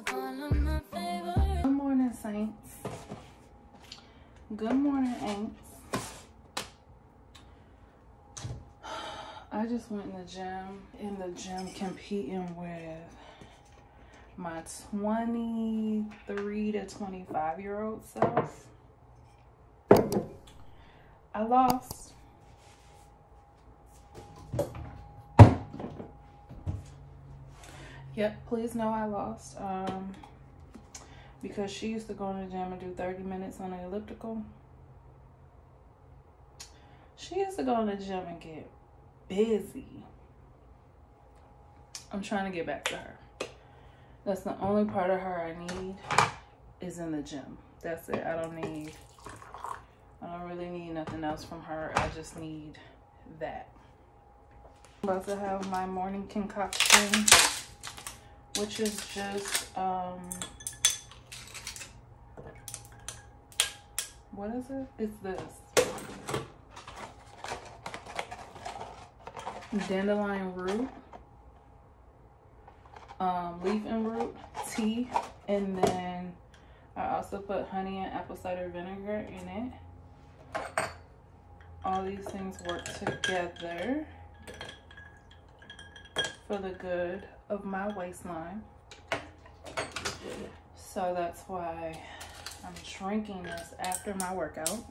Good morning, saints. Good morning, ain'ts. I just went in the gym competing with my 23 to 25-year-old self. I lost. Yep, please know I lost. Because she used to go in the gym and do 30 minutes on the elliptical. She used to go in the gym and get busy. I'm trying to get back to her. That's the only part of her I need is in the gym. That's it. I don't really need nothing else from her. I just need that. I'm about to have my morning concoction, which is just what is it? It's this dandelion root, leaf and root tea, and then I also put honey and apple cider vinegar in it. All these things work together for the good of my waistline. So that's why I'm drinking this after my workout.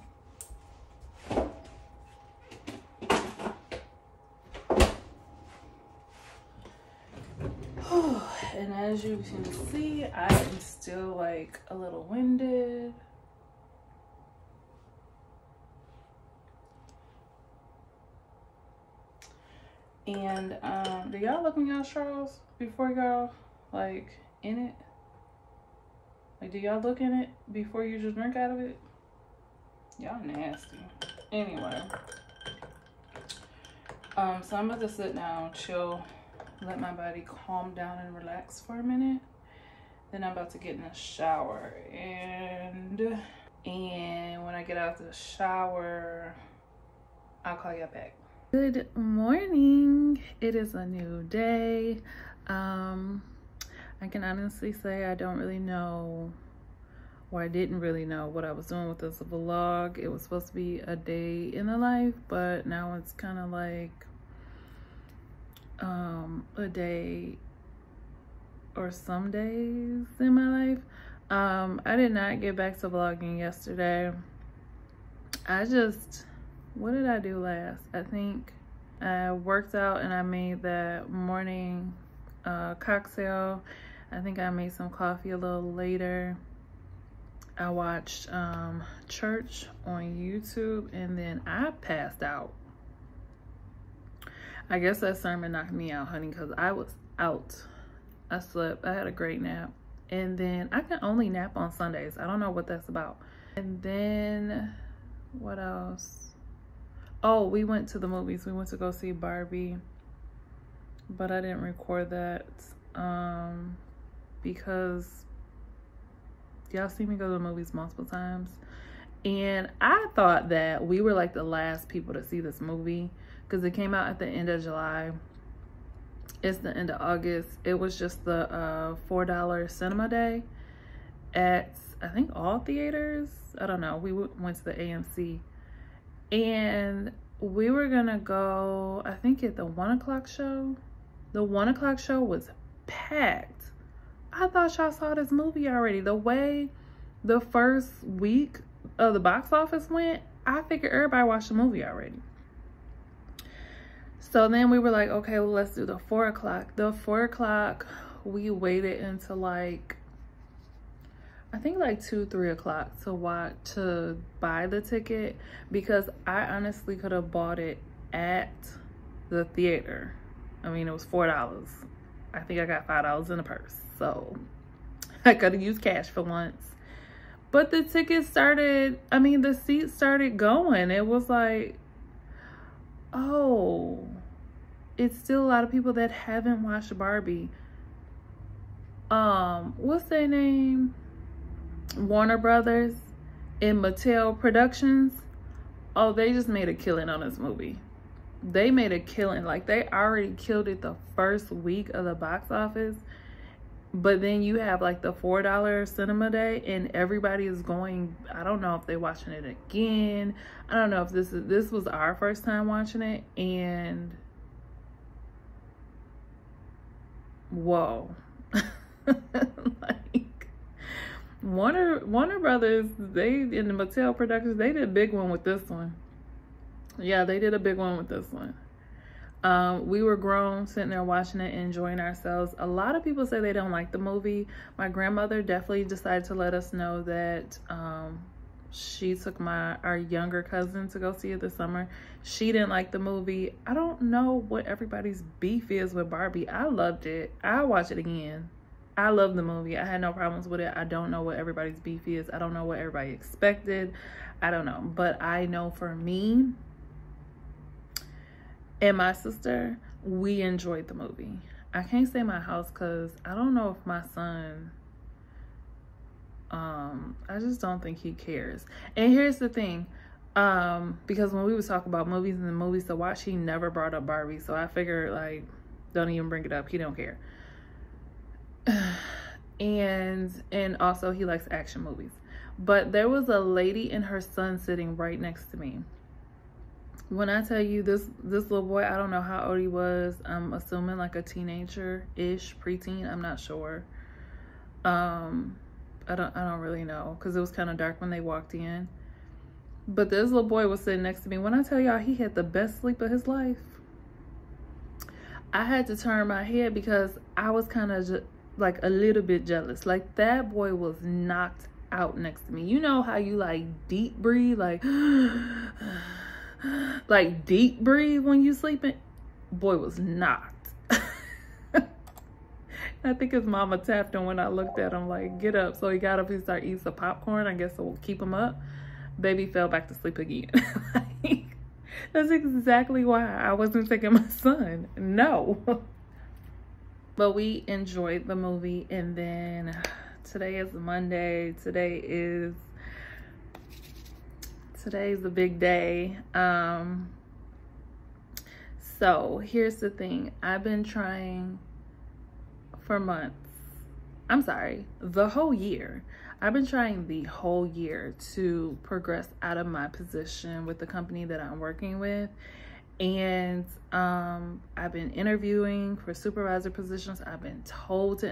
And as you can see, I am still like a little winded. And do y'all look in y'all straws before y'all like in it? Like, do y'all look in it before you just drink out of it? Y'all nasty. Anyway, so I'm about to sit down, chill, let my body calm down and relax for a minute. Then I'm about to get in the shower, and when I get out of the shower, I'll call you back. Good morning. It is a new day. I can honestly say I don't really know, or I didn't really know what I was doing with this vlog. It was supposed to be a day in the life, but now it's kind of like a day or some days in my life. I did not get back to vlogging yesterday. What did I do last? I think I worked out and I made that morning cocktail. I think I made some coffee a little later. I watched church on YouTube, and then I passed out. I guess that sermon knocked me out, honey, because I was out. I slept. I had a great nap. And then I can only nap on Sundays. I don't know what that's about. And then what else? Oh, we went to the movies. We went to go see Barbie, but I didn't record that because y'all see me go to the movies multiple times, and I thought that we were like the last people to see this movie because it came out at the end of July. It's the end of August. It was just the $4 cinema day at, I think, all theaters. I don't know. We went to the AMC, and we were gonna go, I think, at the 1 o'clock show. The 1 o'clock show was packed. I thought y'all saw this movie already. The way the first week of the box office went, I figured everybody watched the movie already. So then we were like, okay, well, let's do the 4 o'clock. The 4 o'clock, we waited until like, I think like 2, 3 o'clock to buy the ticket, because I honestly could have bought it at the theater. I mean, it was $4. I think I got $5 in the purse, so I could have used cash for once. But the tickets started, I mean, the seats started going. It was like, oh, it's still a lot of people that haven't watched Barbie. What's their name? Warner Brothers and Mattel Productions. Oh, they just made a killing on this movie. They made a killing. Like, they already killed it the first week of the box office, But then you have like the $4 cinema day, and everybody is going. I don't know if they're watching it again. I don't know if this was our first time watching it, and whoa. Like Warner Brothers, they in the Mattel Productions, they did a big one with this one. Yeah, they did a big one with this one. We were grown, sitting there watching it, enjoying ourselves. A lot of people say they don't like the movie. My grandmother definitely decided to let us know that she took our younger cousin to go see it this summer. She didn't like the movie. I don't know what everybody's beef is with Barbie. I loved it. I'll watch it again. I love the movie. I had no problems with it. I don't know what everybody's beef is. I don't know what everybody expected. I don't know. But I know for me and my sister, we enjoyed the movie. I can't say my house because I don't know if my son, I just don't think he cares. And here's the thing, because when we was talking about movies and the movies to watch, he never brought up Barbie. So I figured, like, don't even bring it up. He don't care. And also he likes action movies. But there was a lady and her son sitting right next to me. When I tell you this little boy, I don't know how old he was. I'm assuming like a teenager-ish, preteen. I'm not sure. I don't really know because it was kind of dark when they walked in. But this little boy was sitting next to me. When I tell y'all, he had the best sleep of his life. I had to turn my head because I was kind of like a little bit jealous. Like, that boy was knocked out next to me. You know how you like deep breathe, like like deep breathe when you sleeping? Boy was knocked. I think his mama tapped him when I looked at him, like, get up. So he got up, he started eating some popcorn. I guess it will keep him up. Baby fell back to sleep again. Like, that's exactly why I wasn't taking my son. No. But we enjoyed the movie. And then today is Monday. Today's a big day. So here's the thing. I've been trying for months. I'm sorry, the whole year. I've been trying the whole year to progress out of my position with the company that I'm working with. And I've been interviewing for supervisor positions. I've been told to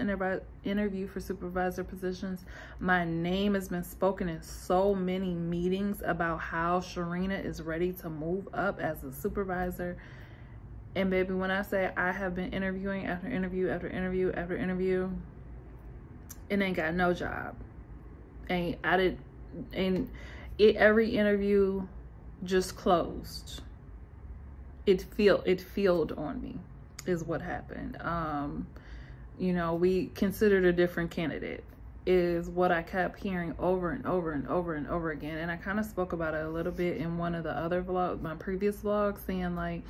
interview for supervisor positions. My name has been spoken in so many meetings about how Sharena is ready to move up as a supervisor. And baby, when I say I have been interviewing after interview after interview after interview, it ain't got no job. Every interview just closed. It failed on me is what happened. You know, we considered a different candidate is what I kept hearing over and over and over and over again. And I kind of spoke about it a little bit in one of the other vlogs, my previous vlogs, saying like,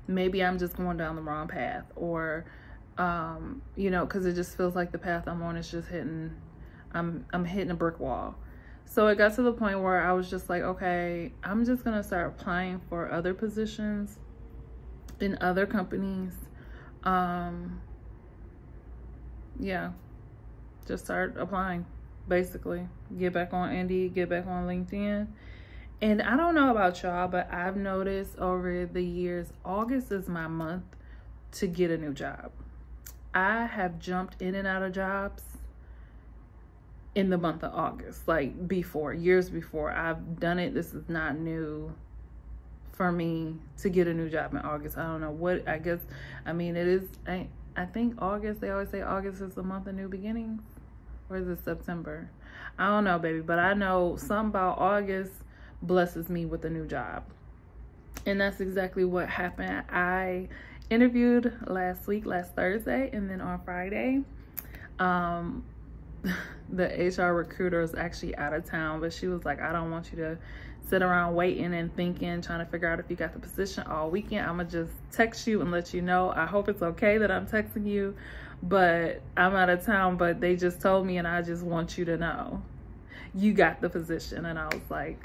maybe I'm just going down the wrong path, or, you know, cause it just feels like the path I'm on is just I'm hitting a brick wall. So it got to the point where I was just like, okay, I'm just going to start applying for other positions in other companies. Yeah, just start applying, basically. Get back on Indeed, get back on LinkedIn. And I don't know about y'all, but I've noticed over the years, August is my month to get a new job. I have jumped in and out of jobs in the month of August, like before, years before. I've done it. This is not new for me to get a new job in August. I don't know what, I guess, I mean, it is, I think August, they always say August is the month of new beginnings, or is it September? I don't know, baby, but I know something about August blesses me with a new job. And that's exactly what happened. I interviewed last Thursday, and then on Friday, the HR recruiter is actually out of town, but she was like, I don't want you to sit around waiting and thinking, trying to figure out if you got the position all weekend. I'm gonna just text you and let you know. I hope it's okay that I'm texting you, but I'm out of town, but they just told me and I just want you to know you got the position. And I was like,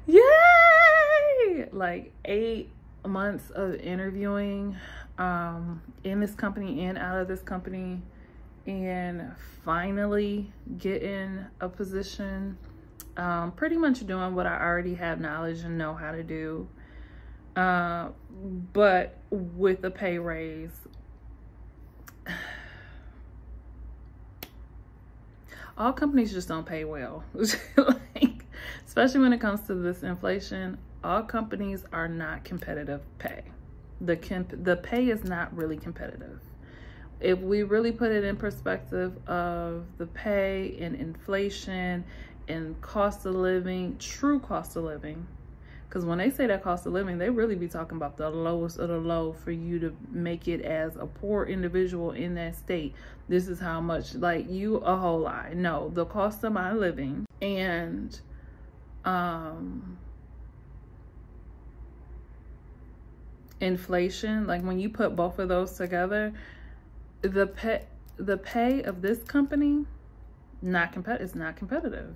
yay! Like 8 months of interviewing in this company and out of this company. and finally getting a position, pretty much doing what I already have knowledge and know how to do, but with a pay raise. All companies just don't pay well. Like, especially when it comes to this inflation, all companies are not competitive pay. The pay is not really competitive. If we really put it in perspective of the pay and inflation and cost of living, true cost of living, because when they say that cost of living, they really be talking about the lowest of the low for you to make it as a poor individual in that state. This is how much, like, you a whole lot. No, the cost of my living and inflation, like when you put both of those together, the pay of this company it's not competitive.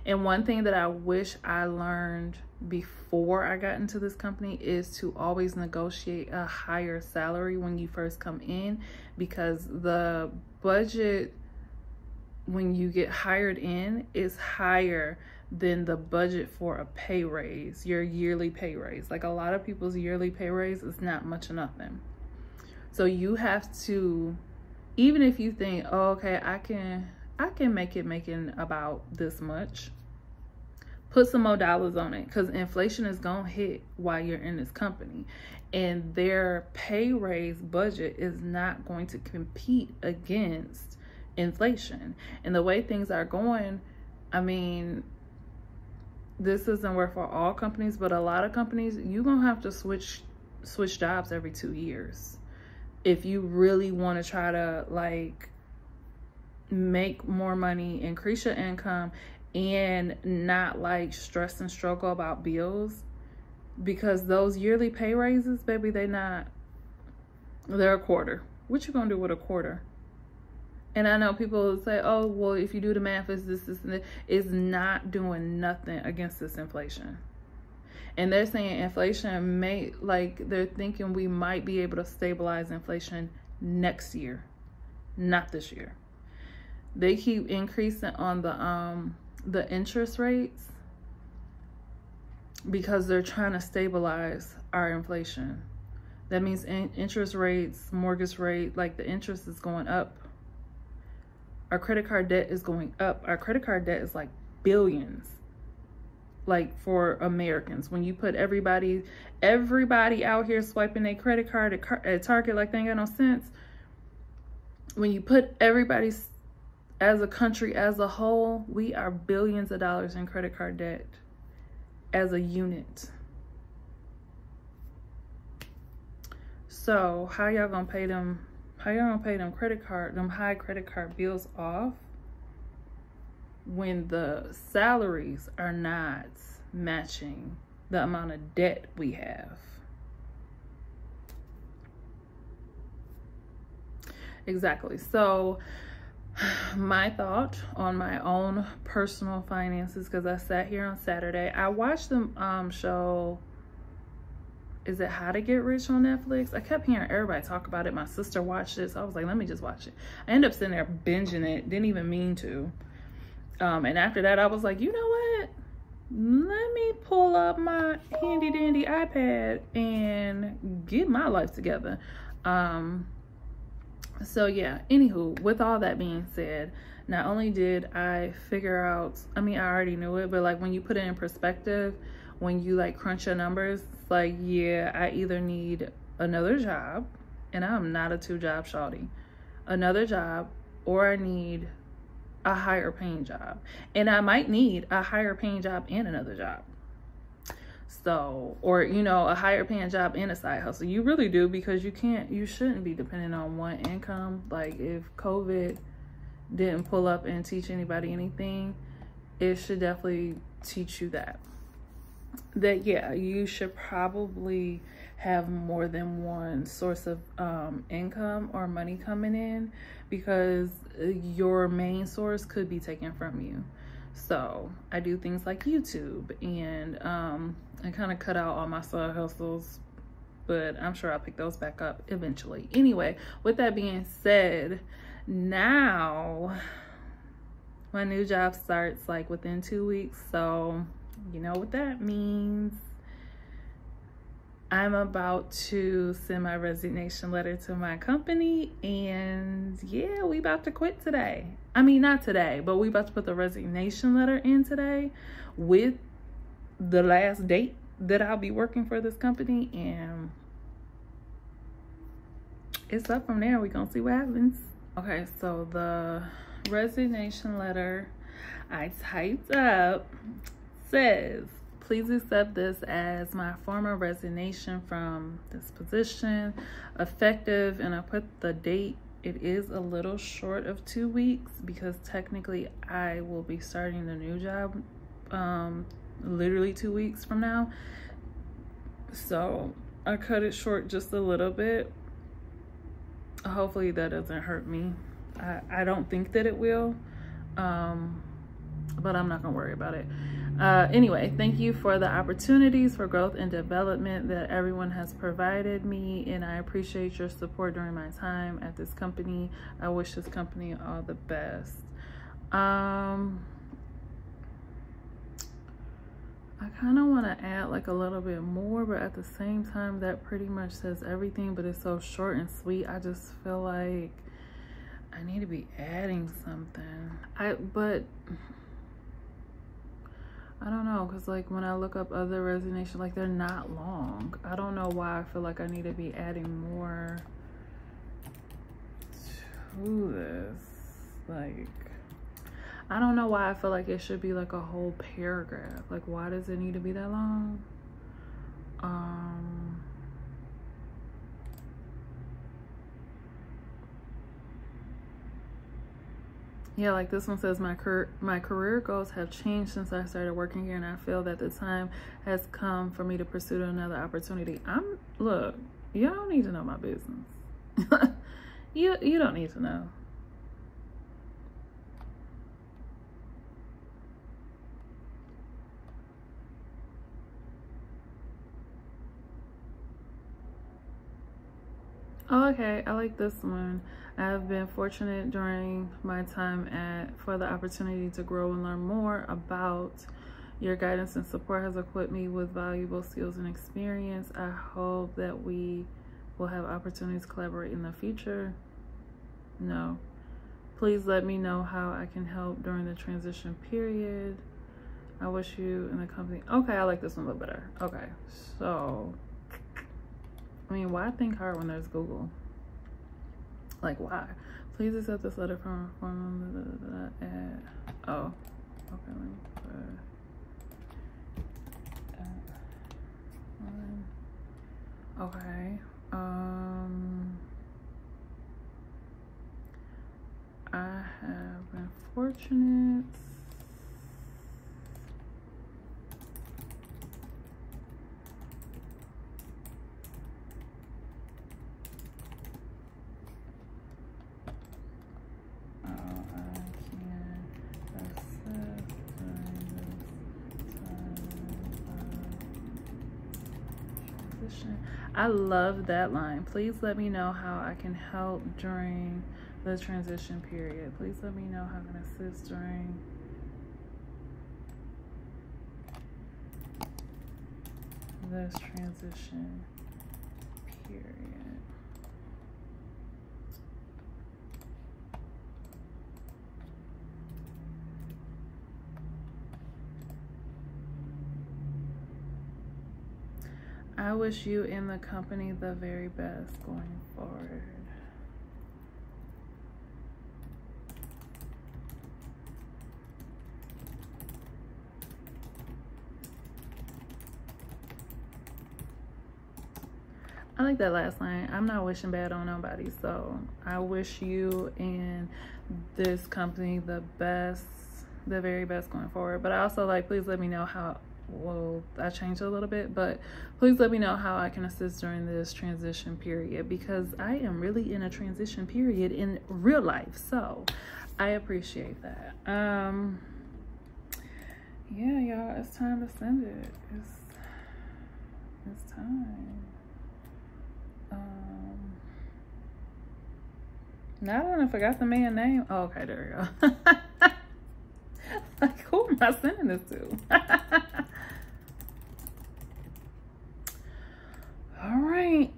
And one thing that I wish I learned before I got into this company is to always negotiate a higher salary when you first come in, because the budget when you get hired in is higher than the budget for a pay raise, your yearly pay raise. Like, a lot of people's yearly pay raise is not much of nothing. So you have to, even if you think, oh, okay, I can make it making about this much, put some more dollars on it, because inflation is gonna hit while you're in this company, and their pay raise budget is not going to compete against inflation. And the way things are going, I mean, this isn't work for all companies, but a lot of companies, you're gonna have to switch jobs every 2 years if you really want to try to, like, make more money, increase your income, and not, like, stress and struggle about bills. Because those yearly pay raises, baby, they're a quarter. What you gonna do with a quarter? And I know people will say, oh, well, if you do the math, it's this, and that. It's not doing nothing against this inflation. And they're saying inflation they're thinking we might be able to stabilize inflation next year, not this year. They keep increasing on the interest rates because they're trying to stabilize our inflation. That means interest rates, mortgage rate, like, the interest is going up. Our credit card debt is going up. Our credit card debt is like billions, like, for Americans. When you put everybody out here swiping their credit card at Target like they ain't got no sense. When you put everybody as a country as a whole, we are billions of dollars in credit card debt as a unit. So how y'all gonna pay them? How y'all gonna pay them high credit card bills off when the salaries are not matching the amount of debt we have? Exactly. So my thought on my own personal finances, because I sat here on Saturday, I watched the show, is it How to Get Rich on Netflix? I kept hearing everybody talk about it. My sister watched it, so I was like, let me just watch it. I ended up sitting there binging it, didn't even mean to. And after that, I was like, you know what? Let me pull up my handy dandy iPad and get my life together. So yeah, anywho, with all that being said, not only did I figure out, I mean, I already knew it, but, like, when you put it in perspective, when you, like, crunch your numbers, it's like, yeah, I either need another job, and I'm not a 2-job shawty, another job, or I need a higher paying job. And I might need a higher paying job and another job. So, or, you know, a higher paying job and a side hustle. You really do, because you shouldn't be dependent on one income. Like, if COVID didn't pull up and teach anybody anything, it should definitely teach you that yeah, you should probably have more than one source of income or money coming in, because your main source could be taken from you. So I do things like YouTube, and I kind of cut out all my side hustles, but I'm sure I'll pick those back up eventually. Anyway, with that being said, Now, my new job starts like within 2 weeks, so you know what that means. I'm about to send my resignation letter to my company, and yeah, we about to quit today. I mean, not today, but we about to put the resignation letter in today with the last date that I'll be working for this company, and it's up from there. We're gonna see what happens. Okay, so the resignation letter I typed up says, please accept this as my formal resignation from this position, effective, and I put the date. It is a little short of 2 weeks because technically I will be starting the new job literally 2 weeks from now. So I cut it short just a little bit. Hopefully that doesn't hurt me. I don't think that it will, but I'm not gonna worry about it. Anyway, thank you for the opportunities for growth and development that everyone has provided me, and I appreciate your support during my time at this company. I wish this company all the best. I kind of want to add like a little bit more, but at the same time that pretty much says everything, but it's so short and sweet. I just feel like I need to be adding something. But I don't know, because like when I look up other resignations, like they're not long. I don't know why I feel like I need to be adding more to this. Like, I don't know why I feel like it should be like a whole paragraph. Like, why does it need to be that long? Yeah, like this one says, my career goals have changed since I started working here, and I feel that the time has come for me to pursue another opportunity. Look, you don't need to know my business. You don't need to know. Oh, okay, I like this one. I have been fortunate during my time for the opportunity to grow and learn more about your guidance and support has equipped me with valuable skills and experience. I hope that we will have opportunities to collaborate in the future. No. Please let me know how I can help during the transition period. I wish you and the company. Okay, I like this one a little better. Okay, so I mean, why think hard when there's Google? Like, why? Please accept this letter from oh, okay, let me put okay. I have been fortunate. I love that line. Please let me know how I can help during the transition period. Please let me know how I can assist during this transition period. I wish you and the company the very best going forward. I like that last line. I'm not wishing bad on nobody, so I wish you and this company the best, the very best going forward. But I also like, please let me know how, well, I changed a little bit, but please let me know how I can assist during this transition period, because I am really in a transition period in real life, so I appreciate that. Yeah, y'all, it's time to send it. It's time. Now I forgot the man's name. Oh, okay, there we go. Like, who am I sending this to? All right.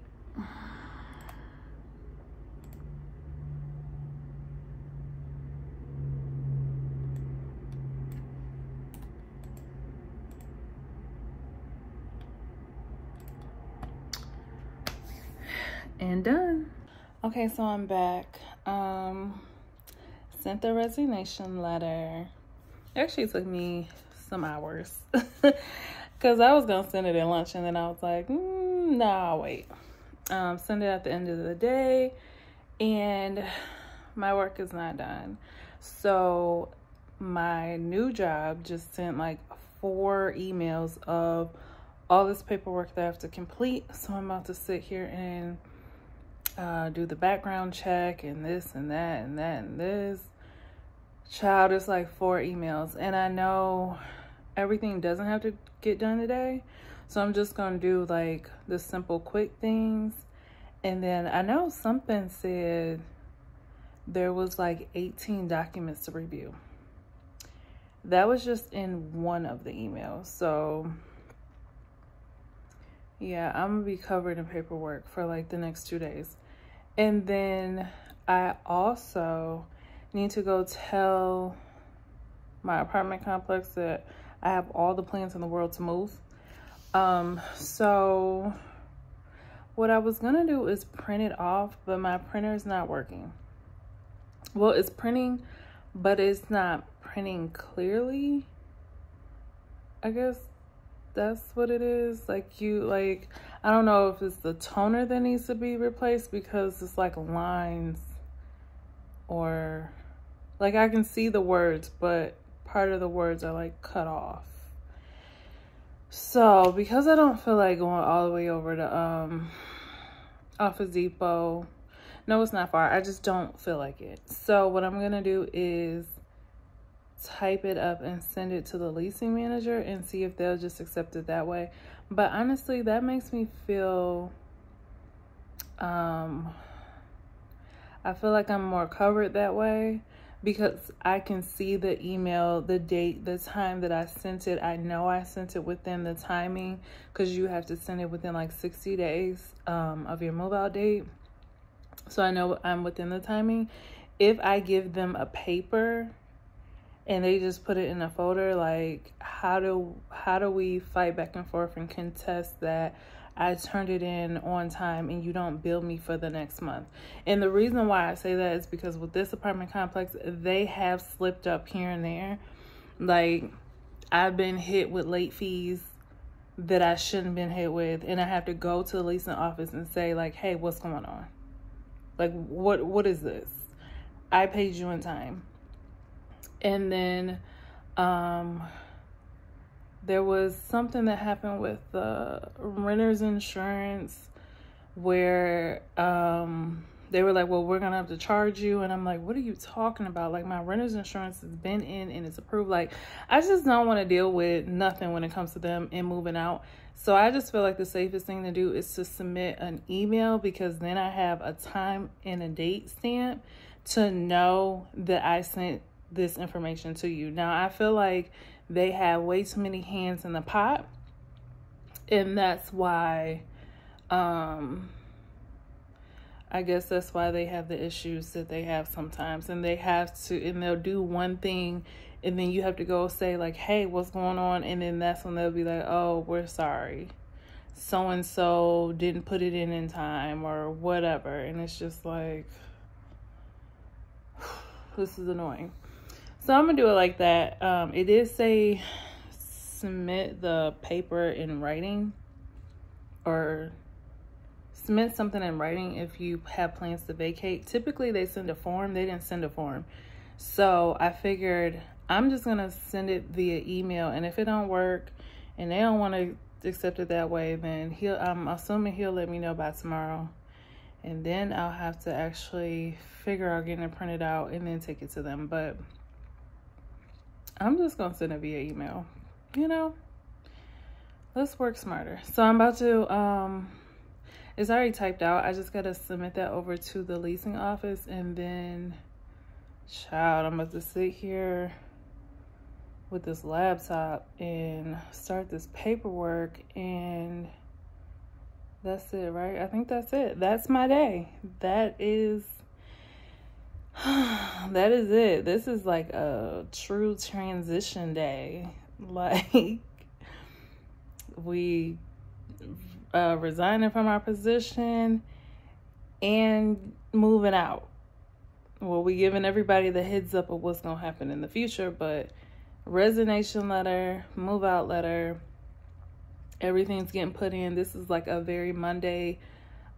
And done. Okay, so I'm back. Sent the resignation letter. Actually, it took me some hours because I was gonna send it at lunch, and then I was like, nah, wait. Send it at the end of the day, and my work is not done. So my new job just sent like 4 emails of all this paperwork that I have to complete. So I'm about to sit here and do the background check and this and that and that and this. Child, it's like 4 emails, and I know everything doesn't have to get done today, so I'm just gonna do like the simple quick things. And then I know something said there was like 18 documents to review. That was just in one of the emails. So yeah, I'm gonna be covered in paperwork for like the next 2 days. And then I also need to go tell my apartment complex that I have all the plans in the world to move. So what I was gonna do is print it off, but my printer is not working. Well, it's printing, but it's not printing clearly. I guess that's what it is. Like, I don't know if it's the toner that needs to be replaced, because it's like lines, or like I can see the words, but part of the words are like cut off. So because I don't feel like going all the way over to Office Depot, no, it's not far, I just don't feel like it. So what I'm gonna do is type it up and send it to the leasing manager and see if they'll just accept it that way. But honestly, that makes me feel I feel like I'm more covered that way, because I can see the email, the date, the time that I sent it. I know I sent it within the timing, because you have to send it within like 60 days of your move out date. So I know I'm within the timing. If I give them a paper and they just put it in a folder, like how do we fight back and forth and contest that I turned it in on time and you don't bill me for the next month? And the reason why I say that is because with this apartment complex, they have slipped up here and there. Like, I've been hit with late fees that I shouldn't have been hit with, and I have to go to the leasing office and say like, hey, what's going on? Like, what is this? I paid you in time. And then there was something that happened with the renter's insurance where they were like, well, we're gonna have to charge you. And I'm like, what are you talking about? Like, my renter's insurance has been in and it's approved. Like, I just don't want to deal with nothing when it comes to them and moving out. So I just feel like the safest thing to do is to submit an email, because then I have a time and a date stamp to know that I sent this information to you. Now, I feel like they have way too many hands in the pot, and that's why I guess that's why they have the issues that they have sometimes. And they have to, and they'll do one thing, and then you have to go say like, hey, what's going on? And then that's when they'll be like, oh, we're sorry, so-and-so didn't put it in time or whatever. And it's just like, this is annoying. So I'm gonna do it like that. It did say submit the paper in writing, or submit something in writing if you have plans to vacate. Typically they send a form. They didn't send a form. So I figured I'm just gonna send it via email, and if it don't work and they don't want to accept it that way, then I'm assuming he'll let me know by tomorrow. And then I'll have to actually figure out getting it printed out and then take it to them. But I'm just gonna send it via email, you know? Let's work smarter. So I'm about to, It's already typed out. I just gotta submit that over to the leasing office, and then, child, I'm about to sit here with this laptop and start this paperwork, and that's it, right? I think that's it. That's my day. That is it. This is like a true transition day. Like, we resigning from our position and moving out. Well, we giving everybody the heads up of what's gonna happen in the future, but resignation letter, move out letter, everything's getting put in. This is like a very Monday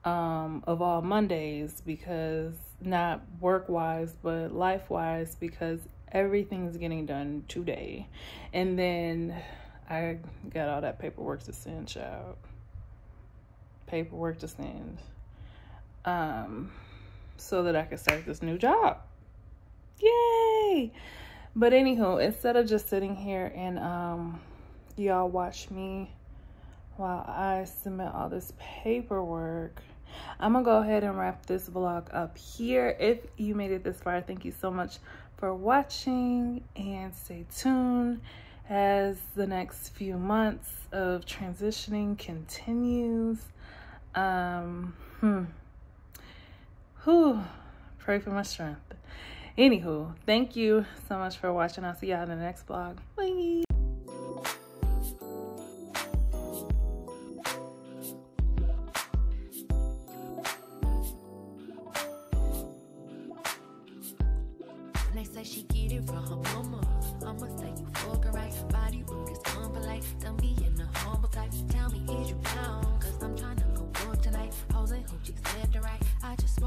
of all Mondays, because not work wise but life wise, because everything's getting done today. And then I got all that paperwork to send, child. Paperwork to send, so that I can start this new job. Yay! But anywho, instead of just sitting here and y'all watch me while I submit all this paperwork, I'm gonna go ahead and wrap this vlog up here. If you made it this far, thank you so much for watching, and stay tuned as the next few months of transitioning continues. Pray for my strength. Anywho, thank you so much for watching. I'll see y'all in the next vlog. Bye. They say she get it from her mama. I'ma say you fuck her right. Body rude is unpolite. Don't be in the humble type. Tell me, is you down? Cause I'm trying to go work tonight. Hoes and hoochies left and right. I just